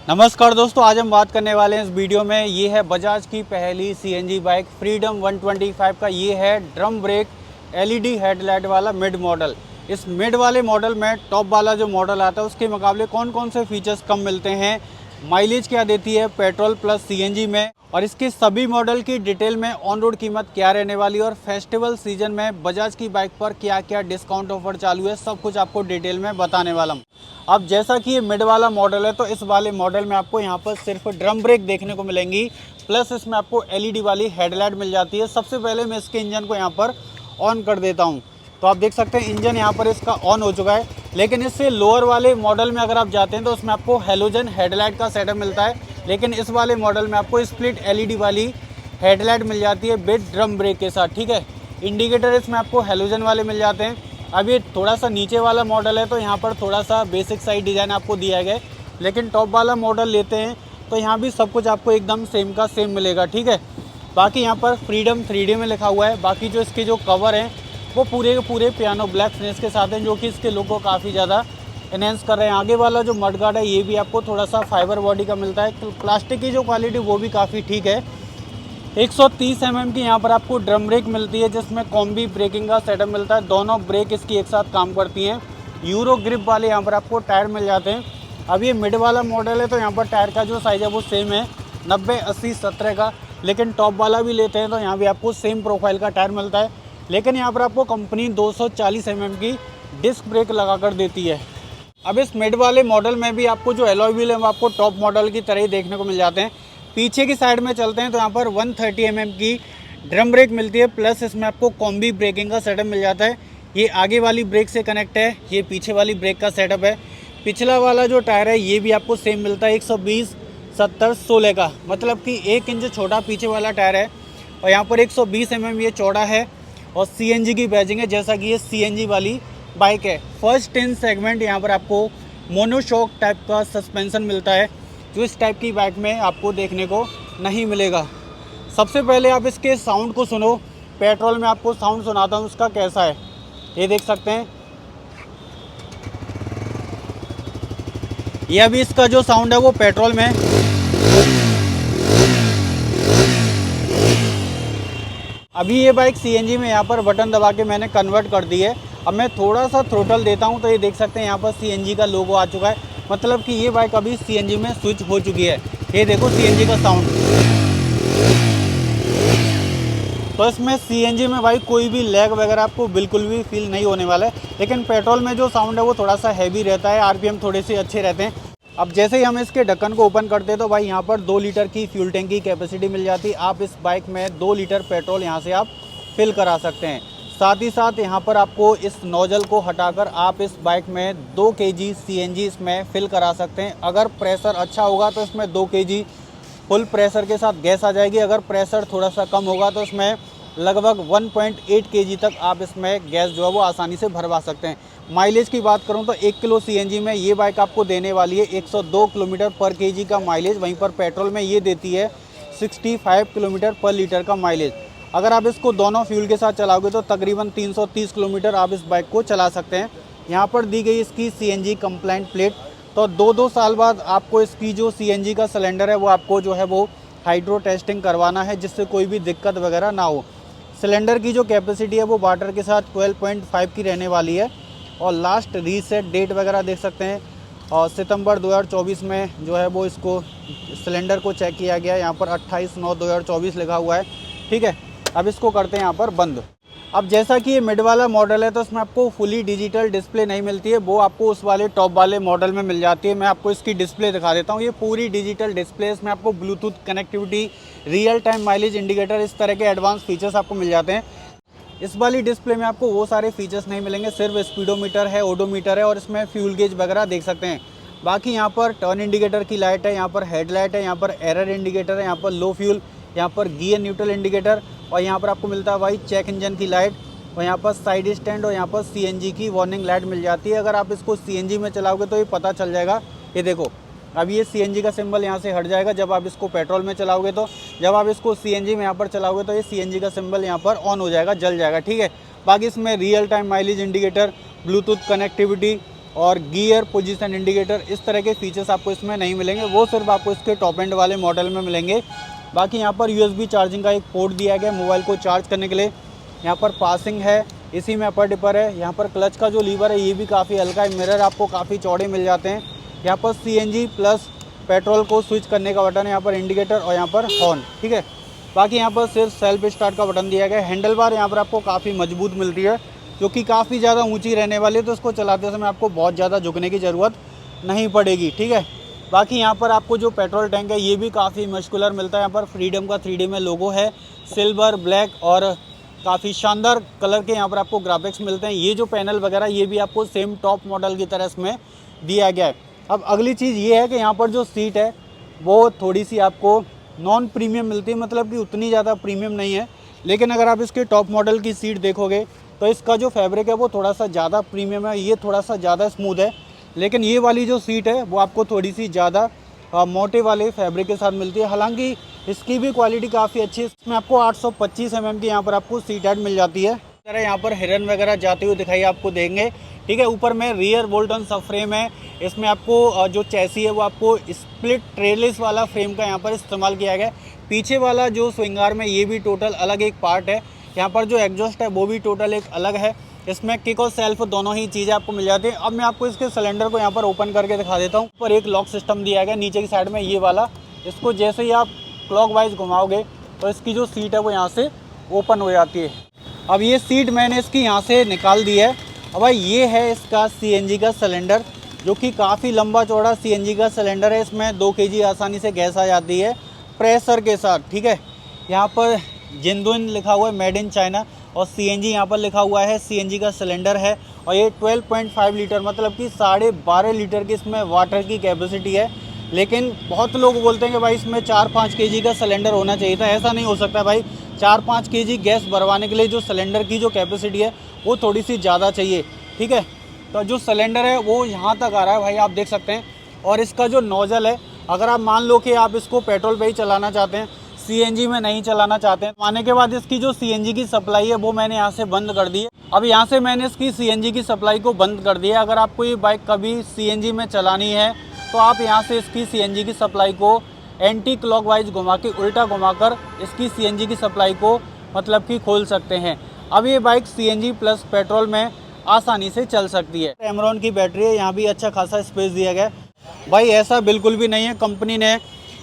नमस्कार दोस्तों, आज हम बात करने वाले हैं इस वीडियो में। ये है बजाज की पहली सीएनजी बाइक फ्रीडम 125 का। ये है ड्रम ब्रेक एलईडी हेडलाइट वाला मिड मॉडल। इस मिड वाले मॉडल में टॉप वाला जो मॉडल आता है उसके मुकाबले कौन कौन से फीचर्स कम मिलते हैं, माइलेज क्या देती है पेट्रोल प्लस सीएनजी में, और इसके सभी मॉडल की डिटेल में ऑन रोड कीमत क्या रहने वाली है, और फेस्टिवल सीजन में बजाज की बाइक पर क्या क्या डिस्काउंट ऑफर चालू है, सब कुछ आपको डिटेल में बताने वाला हूँ। अब जैसा कि ये मिड वाला मॉडल है तो इस वाले मॉडल में आपको यहाँ पर सिर्फ ड्रम ब्रेक देखने को मिलेंगी, प्लस इसमें आपको एलईडी वाली हेडलाइट मिल जाती है। सबसे पहले मैं इसके इंजन को यहाँ पर ऑन कर देता हूँ, तो आप देख सकते हैं इंजन यहाँ पर इसका ऑन हो चुका है। लेकिन इससे लोअर वाले मॉडल में अगर आप जाते हैं तो उसमें आपको हेलोजन हेडलाइट का सेटअप मिलता है, लेकिन इस वाले मॉडल में आपको स्प्लिट एलईडी वाली हेडलाइट मिल जाती है विद ड्रम ब्रेक के साथ। ठीक है, इंडिकेटर इसमें आपको हेलोजन वाले मिल जाते हैं। अब ये थोड़ा सा नीचे वाला मॉडल है तो यहाँ पर थोड़ा सा बेसिक साइड डिज़ाइन आपको दिया गया है, लेकिन टॉप वाला मॉडल लेते हैं तो यहाँ भी सब कुछ आपको एकदम सेम का सेम मिलेगा। ठीक है, बाकी यहाँ पर फ्रीडम 3D में लिखा हुआ है। बाकी जो इसके जो कवर हैं वो पूरे के पूरे पियानो ब्लैक फिनिश के साथ हैं, जो कि इसके लुक को काफ़ी ज़्यादा एनहेंस कर रहे हैं। आगे वाला जो मडगार्ड है ये भी आपको थोड़ा सा फाइबर बॉडी का मिलता है। प्लास्टिक की जो क्वालिटी वो भी काफ़ी ठीक है। 130 mm की यहाँ पर आपको ड्रम ब्रेक मिलती है, जिसमें कॉम्बी ब्रेकिंग का सेटअप मिलता है। दोनों ब्रेक इसकी एक साथ काम करती हैं। यूरो ग्रिप वाले यहाँ पर आपको टायर मिल जाते हैं। अब ये मिड वाला मॉडल है तो यहाँ पर टायर का जो साइज़ है वो सेम है 90, 80, 70 का। लेकिन टॉप वाला भी लेते हैं तो यहाँ भी आपको सेम प्रोफाइल का टायर मिलता है, लेकिन यहाँ पर आपको कंपनी 240 mm की डिस्क ब्रेक लगा कर देती है। अब इस मिड वाले मॉडल में भी आपको जो एलॉय व्हील है वो आपको टॉप मॉडल की तरह ही देखने को मिल जाते हैं। पीछे की साइड में चलते हैं तो यहाँ पर 130 mm की ड्रम ब्रेक मिलती है, प्लस इसमें आपको कॉम्बी ब्रेकिंग का सेटअप मिल जाता है। ये आगे वाली ब्रेक से कनेक्ट है, ये पीछे वाली ब्रेक का सेटअप है। पिछला वाला जो टायर है ये भी आपको सेम मिलता है 120, 70, 16 का, मतलब कि 1 इंच छोटा पीछे वाला टायर है। और यहाँ पर 120 mm ये चौड़ा है, और सीएनजी की बैजिंग है, जैसा कि ये सीएनजी वाली बाइक है। फर्स्ट इन सेगमेंट यहाँ पर आपको मोनोशॉक टाइप का सस्पेंशन मिलता है, जो इस टाइप की बाइक में आपको देखने को नहीं मिलेगा। सबसे पहले आप इसके साउंड को सुनो। पेट्रोल में आपको साउंड सुनाता हूँ उसका कैसा है, ये देख सकते हैं। ये अभी इसका जो साउंड है वो पेट्रोल में। अभी ये बाइक सीएनजी में यहाँ पर बटन दबा के मैंने कन्वर्ट कर दी है। अब मैं थोड़ा सा थ्रोटल देता हूँ तो ये देख सकते हैं यहाँ पर सीएनजी का लोगो आ चुका है, मतलब कि ये बाइक अभी सीएनजी में स्विच हो चुकी है। ये देखो सीएनजी का साउंड। तो इसमें सीएनजी में भाई कोई भी लैग वगैरह आपको बिल्कुल भी फील नहीं होने वाला है, लेकिन पेट्रोल में जो साउंड है वो थोड़ा सा हैवी रहता है, आरपीएम थोड़े से अच्छे रहते हैं। अब जैसे ही हम इसके ढक्कन को ओपन करते हैं तो भाई यहाँ पर 2 लीटर की फ्यूल टैंक की कैपेसिटी मिल जाती है। आप इस बाइक में 2 लीटर पेट्रोल यहाँ से आप फिल करा सकते हैं। साथ ही साथ यहाँ पर आपको इस नोजल को हटाकर आप इस बाइक में 2 kg सीएनजी इसमें फिल करा सकते हैं। अगर प्रेशर अच्छा होगा तो इसमें 2 kg फुल प्रेशर के साथ गैस आ जाएगी। अगर प्रेशर थोड़ा सा कम होगा तो इसमें लगभग 1.8 kg तक आप इसमें गैस जो है वो आसानी से भरवा सकते हैं। माइलेज की बात करूं तो 1 किलो सीएनजी में ये बाइक आपको देने वाली है 102 किलोमीटर पर केजी का माइलेज। वहीं पर पेट्रोल में ये देती है 65 किलोमीटर पर लीटर का माइलेज। अगर आप इसको दोनों फ्यूल के साथ चलाओगे तो तकरीबन 330 किलोमीटर आप इस बाइक को चला सकते हैं। यहाँ पर दी गई इसकी सीएनजी कंप्लाइंट प्लेट, तो 2-2 साल बाद आपको इसकी जो सीएनजी का सिलेंडर है वो आपको जो है वो हाइड्रो टेस्टिंग करवाना है, जिससे कोई भी दिक्कत वगैरह ना हो। सिलेंडर की जो कैपेसिटी है वो वाटर के साथ 12.5 की रहने वाली है। और लास्ट रीसेट डेट वगैरह देख सकते हैं, और सितंबर 2024 में जो है वो इसको सिलेंडर को चेक किया गया। यहाँ पर 28/9/2024 लिखा हुआ है। ठीक है, अब इसको करते हैं यहाँ पर बंद। अब जैसा कि ये मिड वाला मॉडल है तो इसमें आपको फुली डिजिटल डिस्प्ले नहीं मिलती है, वो आपको उस वाले टॉप वाले मॉडल में मिल जाती है। मैं आपको इसकी डिस्प्ले दिखा देता हूँ। ये पूरी डिजिटल डिस्प्ले, इसमें आपको Bluetooth connectivity, real time mileage indicator, इस तरह के एडवांस फीचर्स आपको मिल जाते हैं। इस वाली डिस्प्ले में आपको वो सारे फीचर्स नहीं मिलेंगे, सिर्फ स्पीडोमीटर है, ओडोमीटर है, और इसमें फ्यूल गेज वगैरह देख सकते हैं। बाकी यहाँ पर टर्न इंडिकेटर की लाइट है, यहाँ पर हेडलाइट है, यहाँ पर एरर इंडिकेटर है, यहाँ पर लो फ्यूल, यहाँ पर गियर न्यूट्रल इंडिकेटर, और यहाँ पर आपको मिलता है भाई चेक इंजन की लाइट, और यहाँ पर साइड स्टैंड, और यहाँ पर सीएनजी की वार्निंग लाइट मिल जाती है। अगर आप इसको सीएनजी में चलाओगे तो ये पता चल जाएगा। ये देखो, अब ये सीएनजी का सिंबल यहाँ से हट जाएगा जब आप इसको पेट्रोल में चलाओगे। तो जब आप इसको सीएनजी में यहाँ पर चलाओगे तो ये सीएनजी का सिंबल यहाँ पर ऑन हो जाएगा, जल जाएगा। ठीक है, बाकी इसमें real time mileage indicator, Bluetooth connectivity, और गियर पोजीशन इंडिकेटर इस तरह के फीचर्स आपको इसमें नहीं मिलेंगे, वो सिर्फ आपको इसके टॉप एंड वाले मॉडल में मिलेंगे। बाकी यहाँ पर USB चार्जिंग का एक पोर्ट दिया गया मोबाइल को चार्ज करने के लिए। यहाँ पर पासिंग है, इसी में अपर डिपर है। यहाँ पर क्लच का जो लीवर है ये भी काफ़ी हल्का है, मिरर आपको काफ़ी चौड़े मिल जाते हैं। यहाँ पर CNG प्लस पेट्रोल को स्विच करने का बटन है, यहाँ पर इंडिकेटर और यहाँ पर हॉर्न, ठीक है। बाकी यहाँ पर सिर्फ सेल्फ स्टार्ट का बटन दिया गया है। हैंडल बार यहाँ पर आपको काफ़ी मजबूत मिलती है, जो कि काफ़ी ज़्यादा ऊंची रहने वाली है, तो इसको चलाते समय आपको बहुत ज़्यादा झुकने की ज़रूरत नहीं पड़ेगी, ठीक है। बाकी यहाँ पर आपको जो पेट्रोल टैंक है ये भी काफ़ी मस्कुलर मिलता है। यहाँ पर फ्रीडम का 3D में लोगो है, सिल्वर, ब्लैक और काफ़ी शानदार कलर के यहाँ पर आपको ग्राफिक्स मिलते हैं। ये जो पैनल वगैरह ये भी आपको सेम टॉप मॉडल की तरह इसमें दिया गया है। अब अगली चीज़ ये है कि यहाँ पर जो सीट है वो थोड़ी सी आपको नॉन प्रीमियम मिलती है, मतलब कि उतनी ज़्यादा प्रीमियम नहीं है। लेकिन अगर आप इसके टॉप मॉडल की सीट देखोगे तो इसका जो फैब्रिक है वो थोड़ा सा ज़्यादा प्रीमियम है, ये थोड़ा सा ज़्यादा स्मूथ है। लेकिन ये वाली जो सीट है वो आपको थोड़ी सी ज़्यादा मोटे वाले फैब्रिक के साथ मिलती है। हालांकि इसकी भी क्वालिटी काफ़ी अच्छी है। इसमें आपको 825 mm की यहाँ पर आपको सीट हेड मिल जाती है। इस तरह यहाँ पर हिरन वगैरह जाते हुए दिखाई आपको देंगे, ठीक है। ऊपर में रियर बोल्ट ऑन सब फ्रेम है। इसमें आपको जो चैसी है वो आपको स्प्लिट ट्रेलिस वाला फ्रेम का यहाँ पर इस्तेमाल किया गया है। पीछे वाला जो स्विंग आर्म है ये भी टोटल अलग एक पार्ट है। यहाँ पर जो एग्जॉस्ट है वो भी टोटल एक अलग है। इसमें किक और सेल्फ दोनों ही चीज़ें आपको मिल जाती हैं। अब मैं आपको इसके सिलेंडर को यहाँ पर ओपन करके दिखा देता हूँ। ऊपर एक लॉक सिस्टम दिया गया नीचे की साइड में ये वाला, इसको जैसे ही आप क्लॉकवाइज घुमाओगे तो इसकी जो सीट है वो यहाँ से ओपन हो जाती है। अब ये सीट मैंने इसकी यहाँ से निकाल दी है। अब भाई ये है इसका CNG का सिलेंडर, जो कि काफ़ी लंबा चौड़ा CNG का सिलेंडर है। इसमें 2 kg आसानी से गैस आ जाती है प्रेशर के साथ, ठीक है। यहाँ पर जिंदुन लिखा हुआ है, मेड इन चाइना, और CNG यहाँ पर लिखा हुआ है। CNG का सिलेंडर है और ये 12.5 लीटर मतलब कि 12.5 लीटर की इसमें वाटर की कैपेसिटी है। लेकिन बहुत लोग बोलते हैं कि भाई इसमें 4-5 kg का सिलेंडर होना चाहिए था। ऐसा नहीं हो सकता भाई, 4-5 kg गैस भरवाने के लिए जो सिलेंडर की जो कैपेसिटी है वो थोड़ी सी ज़्यादा चाहिए, ठीक है। तो जो सिलेंडर है वो यहाँ तक आ रहा है भाई, आप देख सकते हैं। और इसका जो नोज़ल है, अगर आप मान लो कि आप इसको पेट्रोल पे ही चलाना चाहते हैं, CNG में नहीं चलाना चाहते हैं, आने के बाद इसकी जो CNG की सप्लाई है वो मैंने यहाँ से बंद कर दी है। अब यहाँ से मैंने इसकी CNG की सप्लाई को बंद कर दिया है। अगर आपको ये बाइक कभी CNG में चलानी है तो आप यहाँ से इसकी CNG की सप्लाई को एंटी क्लॉकवाइज घुमा के, उल्टा घुमाकर इसकी CNG की सप्लाई को मतलब कि खोल सकते हैं। अब ये बाइक CNG प्लस पेट्रोल में आसानी से चल सकती है। एमरॉन की बैटरी है, यहाँ भी अच्छा खासा स्पेस दिया गया है। भाई ऐसा बिल्कुल भी नहीं है, कंपनी ने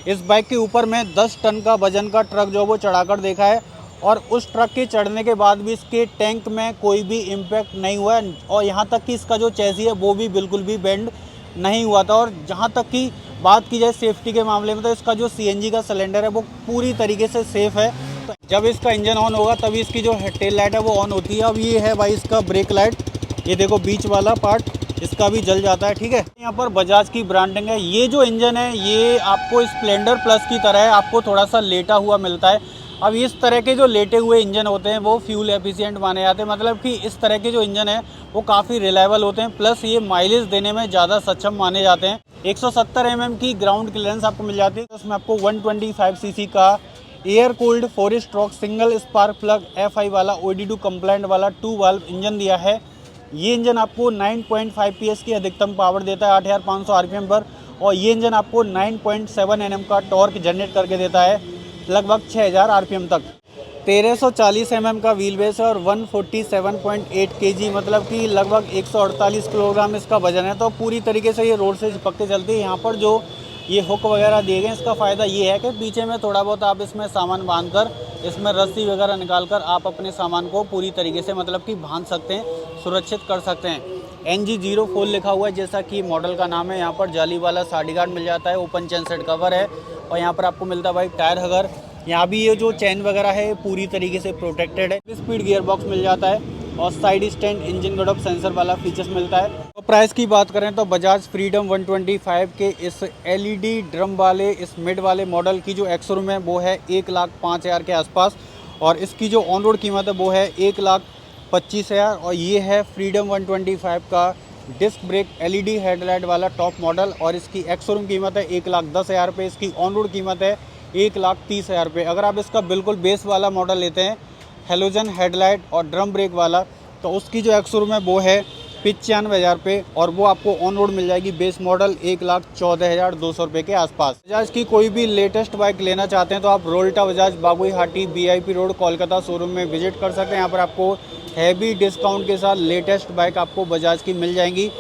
इस बाइक के ऊपर में 10 टन का वजन का ट्रक जो वो चढ़ाकर देखा है, और उस ट्रक के चढ़ने के बाद भी इसके टैंक में कोई भी इम्पैक्ट नहीं हुआ है। और यहाँ तक कि इसका जो चैसी है वो भी बिल्कुल भी बेंड नहीं हुआ था। और जहाँ तक कि बात की जाए सेफ्टी के मामले में, तो इसका जो CNG का सिलेंडर है वो पूरी तरीके से सेफ़ है। तो जब इसका इंजन ऑन होगा तभी इसकी जो टेल लाइट है वो ऑन होती है। अब ये है भाई इसका ब्रेक लाइट, ये देखो बीच वाला पार्ट इसका भी जल जाता है, ठीक है। यहाँ पर बजाज की ब्रांडिंग है। ये जो इंजन है ये आपको स्प्लेंडर प्लस की तरह है, आपको थोड़ा सा लेटा हुआ मिलता है। अब इस तरह के जो लेटे हुए इंजन होते हैं वो फ्यूल एफिशिएंट माने जाते हैं, मतलब कि इस तरह के जो इंजन है वो काफ़ी रिलायबल होते हैं, प्लस ये माइलेज देने में ज़्यादा सक्षम माने जाते हैं। 170 mm की ग्राउंड क्लियरेंस आपको मिल जाती है। उसमें आपको 125 cc का air cooled 4 stroke single spark plug FI वाला OBD2 कंप्लाइंट वाला 2 वाल्व इंजन दिया है। ये इंजन आपको 9.5 PS की अधिकतम पावर देता है 8500 RPM पर, और ये इंजन आपको 9.7 Nm का टॉर्क जनरेट करके देता है लगभग 6000 RPM तक। 1340 mm का व्हील बेस है और 147.8 kg मतलब कि लगभग 148 किलोग्राम इसका वजन है। तो पूरी तरीके से ये रोड से चिपक के चलती है। यहाँ पर जो ये हुक वगैरह दिए गए, इसका फ़ायदा ये है कि पीछे में थोड़ा बहुत आप इसमें सामान बांधकर, इसमें रस्सी वगैरह निकालकर आप अपने सामान को पूरी तरीके से मतलब कि बांध सकते हैं, सुरक्षित कर सकते हैं। NG04 लिखा हुआ है जैसा कि मॉडल का नाम है। यहाँ पर जाली वाला साडी गार्ड मिल जाता है, ओपन चेन सेट कवर है, और यहाँ पर आपको मिलता है भाई टायर हगर। यहाँ भी ये जो चैन वगैरह है पूरी तरीके से प्रोटेक्टेड है। स्पीड गियर बॉक्स मिल जाता है और साइड स्टैंड इंजन गड ऑफ सेंसर वाला फीचर्स मिलता है। तो प्राइस की बात करें तो बजाज फ्रीडम 125 के इस LED ड्रम वाले इस मिड वाले मॉडल की जो एक्स-शोरूम है वो है 1,05,000 के आसपास, और इसकी जो ऑन रोड कीमत है वो है 1,25,000। और ये है फ्रीडम 125 का डिस्क ब्रेक LED हेडलाइट वाला टॉप मॉडल, और इसकी एक्स-शोरूम कीमत है 1,10,000 रुपये। इसकी ऑन रोड कीमत है 1,30,000 रुपये। अगर आप इसका बिल्कुल बेस वाला मॉडल लेते हैं हेलोजन हेडलाइट और ड्रम ब्रेक वाला, तो उसकी जो एक्स-शोरूम है वो है 95,000 पे, और वो आपको ऑन रोड मिल जाएगी बेस मॉडल 1,14,200 रुपये के आसपास। बजाज की कोई भी लेटेस्ट बाइक लेना चाहते हैं तो आप Rolta Bajaj Baguiati VIP road Kolkata showroom में विजिट कर सकते हैं। यहाँ पर आपको हैवी डिस्काउंट के साथ लेटेस्ट बाइक आपको बजाज की मिल जाएंगी।